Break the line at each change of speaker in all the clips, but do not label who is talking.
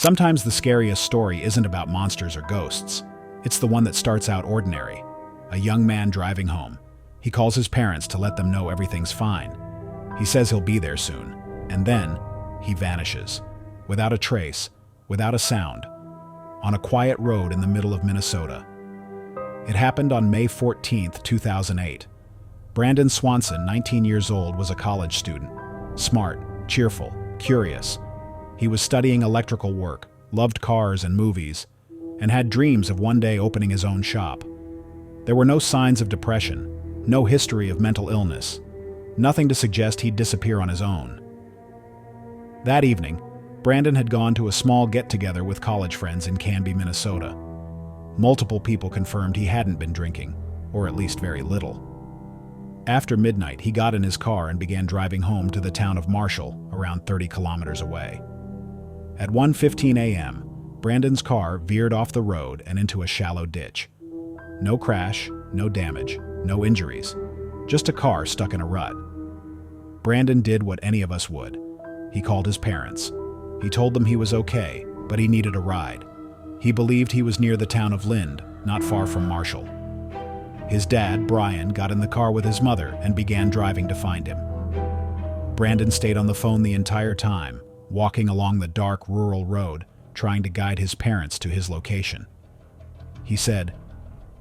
Sometimes the scariest story isn't about monsters or ghosts. It's the one that starts out ordinary. A young man driving home. He calls his parents to let them know everything's fine. He says he'll be there soon. And then, he vanishes. Without a trace, without a sound. On a quiet road in the middle of Minnesota. It happened on May 14, 2008. Brandon Swanson, 19 years old, was a college student. Smart, cheerful, curious. He was studying electrical work, loved cars and movies, and had dreams of one day opening his own shop. There were no signs of depression, no history of mental illness, nothing to suggest he'd disappear on his own. That evening, Brandon had gone to a small get-together with college friends in Canby, Minnesota. Multiple people confirmed he hadn't been drinking, or at least very little. After midnight, he got in his car and began driving home to the town of Marshall, around 30 kilometers away. At 1:15 a.m., Brandon's car veered off the road and into a shallow ditch. No crash, no damage, no injuries, just a car stuck in a rut. Brandon did what any of us would. He called his parents. He told them he was okay, but he needed a ride. He believed he was near the town of Lind, not far from Marshall. His dad, Brian, got in the car with his mother and began driving to find him. Brandon stayed on the phone the entire time, walking along the dark rural road, trying to guide his parents to his location. He said,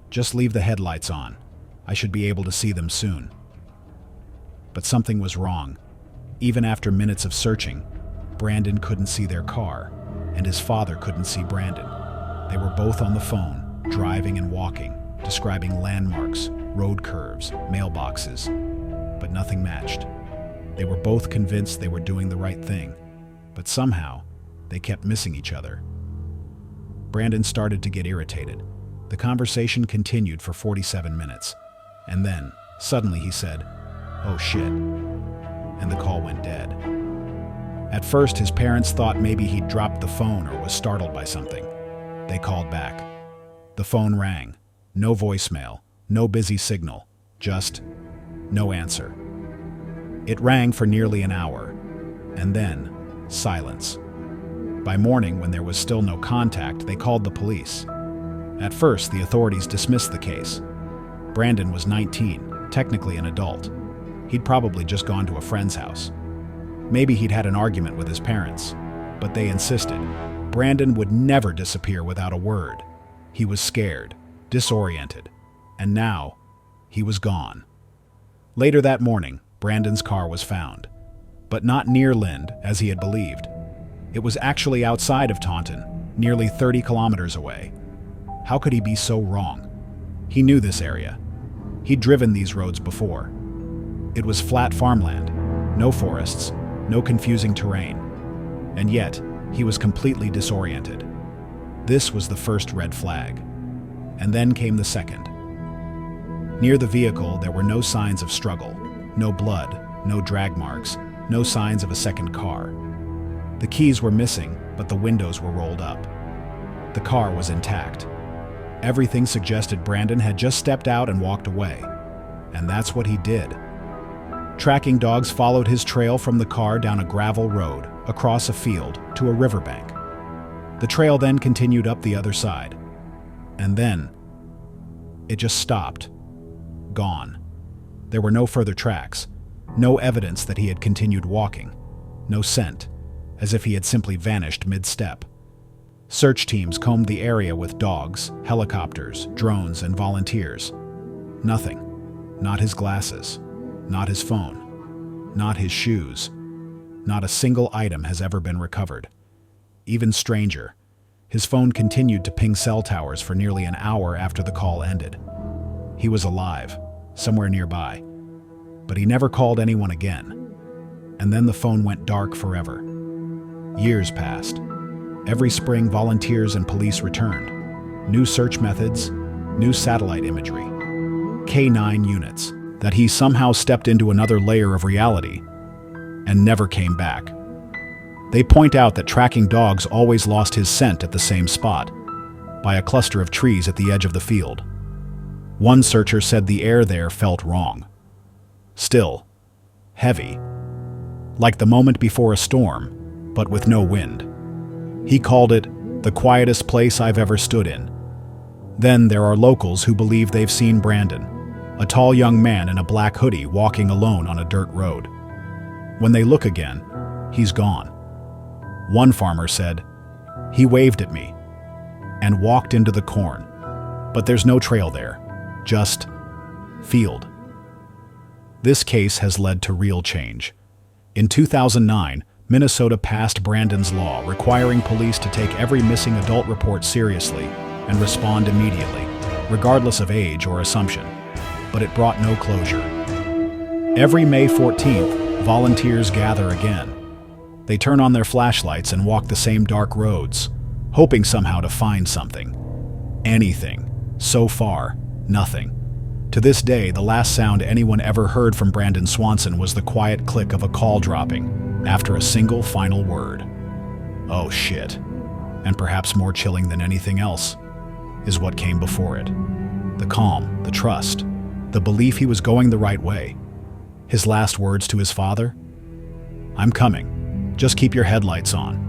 "Just leave the headlights on. I should be able to see them soon." But something was wrong. Even after minutes of searching, Brandon couldn't see their car, and his father couldn't see Brandon. They were both on the phone, driving and walking, describing landmarks, road curves, mailboxes, but nothing matched. They were both convinced they were doing the right thing, but somehow, they kept missing each other. Brandon started to get irritated. The conversation continued for 47 minutes, and then, suddenly he said, "Oh shit," and the call went dead. At first, his parents thought maybe he'd dropped the phone or was startled by something. They called back. The phone rang. No voicemail, no busy signal, just no answer. It rang for nearly an hour, and then silence. By morning, when there was still no contact, they called the police. At first, the authorities dismissed the case. Brandon was 19, technically an adult. He'd probably just gone to a friend's house. Maybe he'd had an argument with his parents, but they insisted. Brandon would never disappear without a word. He was scared, disoriented, and now he was gone. Later that morning, Brandon's car was found, but not near Lind as he had believed. It was actually outside of Taunton, nearly 30 kilometers away. How could he be so wrong? He knew this area. He'd driven these roads before. It was flat farmland, no forests, no confusing terrain, and yet he was completely disoriented. This was the first red flag, and then came the second. Near the vehicle, there were no signs of struggle, no blood, no drag marks, no signs of a second car. The keys were missing, but the windows were rolled up. The car was intact. Everything suggested Brandon had just stepped out and walked away, and that's what he did. Tracking dogs followed his trail from the car down a gravel road, across a field, to a riverbank. The trail then continued up the other side. And then, it just stopped. Gone. There were no further tracks, no evidence that he had continued walking, no scent, as if he had simply vanished mid-step. Search teams combed the area with dogs, helicopters, drones, and volunteers. Nothing. Not his glasses. Not his phone. Not his shoes. Not a single item has ever been recovered. Even stranger, his phone continued to ping cell towers for nearly an hour after the call ended. He was alive, somewhere nearby, but he never called anyone again. And then the phone went dark forever. Years passed. Every spring, volunteers and police returned. New search methods, new satellite imagery, K9 units, that he somehow stepped into another layer of reality and never came back. They point out that tracking dogs always lost his scent at the same spot, by a cluster of trees at the edge of the field. One searcher said the air there felt wrong. Still, heavy, like the moment before a storm, but with no wind. He called it the quietest place I've ever stood in. Then there are locals who believe they've seen Brandon, a tall young man in a black hoodie walking alone on a dirt road. When they look again, he's gone. One farmer said, "He waved at me and walked into the corn, but there's no trail there, just field." This case has led to real change. In 2009, Minnesota passed Brandon's law requiring police to take every missing adult report seriously and respond immediately, regardless of age or assumption. But it brought no closure. Every May 14th, volunteers gather again. They turn on their flashlights and walk the same dark roads, hoping somehow to find something. Anything. So far, nothing. To this day, the last sound anyone ever heard from Brandon Swanson was the quiet click of a call dropping after a single final word. Oh shit. And perhaps more chilling than anything else is what came before it. The calm, the trust, the belief he was going the right way. His last words to his father? "I'm coming. Just keep your headlights on."